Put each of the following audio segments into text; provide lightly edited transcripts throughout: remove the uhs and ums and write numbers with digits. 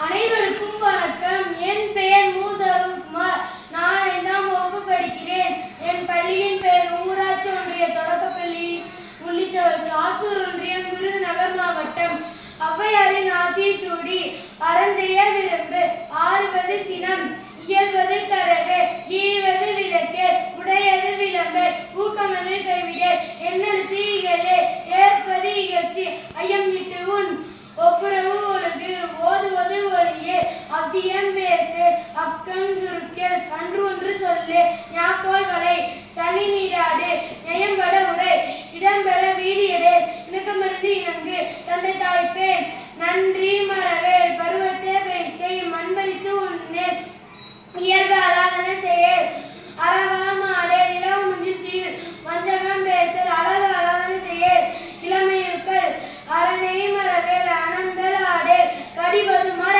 அனைவருக்கும் வணக்கம். என் பெயர் மூதருள்குமார். நான் 5ஆம் வகுப்பு படிக்கிறேன். என் பள்ளியின் பெயர் ஊராட்சி ஒன்றிய தொடக்கப்பள்ளி முள்ளிச்சவல், சாத்தூர் ஒன்றியம், விருதுநகர் மாவட்டம். ஔவையாரின் ஆத்திச்சூடி: அறஞ்செய்ய விரும்பு, ஆறுவது சினம், இயல்வது கரடு, ஈவது விளக்கு, உடையது விளம்பு, ஊக்கமது கைவிடு, எண்ணெழுத்து இகழே, ஏற்பது இகழ்ச்சி, ஐயம் இட்டு உன், ஒப்புரவு ஒழுகு, ஓதுவது ஒளியே, அவ்வியம் பேசு, அக்கம் சுருக்கல், கன்று ஒன்று சொல்லு, ஞாக்கோல் வளை, சனி நீராடு, நயம்பட உரை, இடம்பெற வீடியடே, இணக்கமருந்து இணங்கு, தந்தை தாய்ப்பேன், நன்றி மறவேல், பருவத்தே பேசை, மண்பறித்து உண்ணேல், இயல்பு அலாதன செயல், அறவா மாடே, இளவு முந்தில் தீர், வஞ்சகம் பேசல், அழகு அலாதன செயல், இளமையுக்கள், அரணை மறவேல், அனந்தல் ஆடேல், கடிபது மர,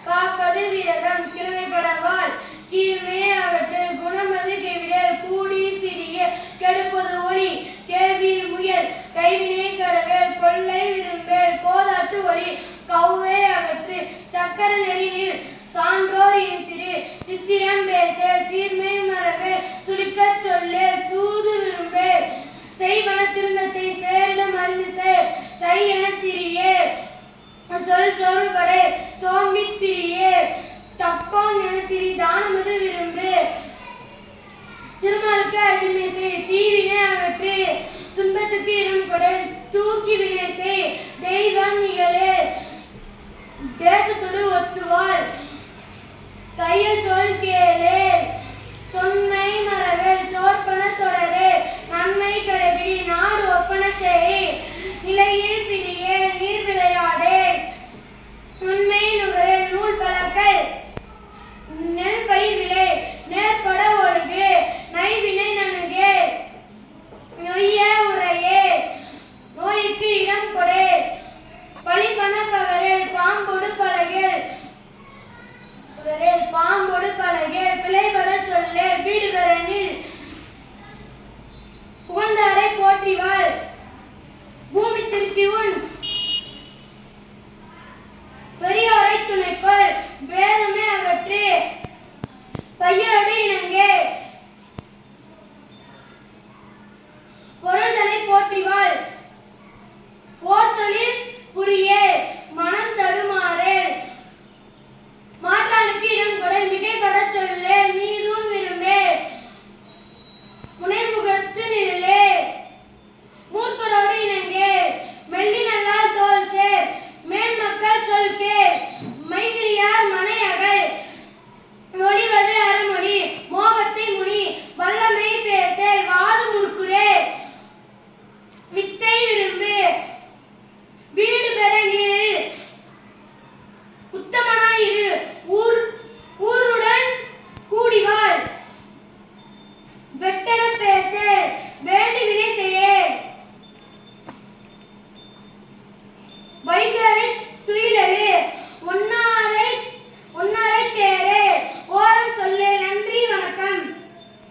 காப்பது விரதம், கிழமைப்படவாள், கீழ்மே அகற்று, குணமது கைவிடல், கூடி பிரிய, கெடுப்பது ஒளி, கேள்வியில் முயல், கைவினை கரவேல், கொள்ளை விரும்பேல், கோதாட்டு ஒளி, கௌவை அகற்று, சக்கர நெறினில், சான்றோர் இனித்திரு, சித்திரம் பேசல், சீர்மை மறவேல், சுளிக்கச் சொல்லேல், சூது விரும்பேல், செய்வன திருந்தத்தை சேரிடம் அறிந்து சேர், செய் என திரியே, சொல் சொருபடே, சோம்பித் திரியே, தக்கோன் என திரி, தானமது விரும்பு, திருமாலுக்கு அடிமை செய், தீவினை அகற்று, துன்பத்துக்கு இடம் கொடு, தூக்கி வினை செய், தெய்வம் நிகழே, தேசத்தோடு ஒத்துவாள், தையல் சொல் கேளே, தொன்மை மறவேல், தோற்பன தொடரே, நன்மை கடைபிடி, நாடு ஒப்பன செய், நிலையில் பிரியே, நீர் விளையாடே, உண்மை நுகரே, நூல் பழக்கல், நெல் பயிர் விளை, நேர்பட ஒழுகு, நைவினை நணுகே, நொய்ய உரையே, நோய்க்கு இடம் கொடே, பழிபண பகரேல், பாம்பொடு பழகேல், பாம்பொடு பழகேல், பிழைபட சொல்லேல், வீடுவரனில் புகழ்ந்தாரை போற்றிவாள், பூமி திருக்கி உன், பெரியோரை துணைக்கொள், வேதமே அகற்று, பையரோடு இணங்கே,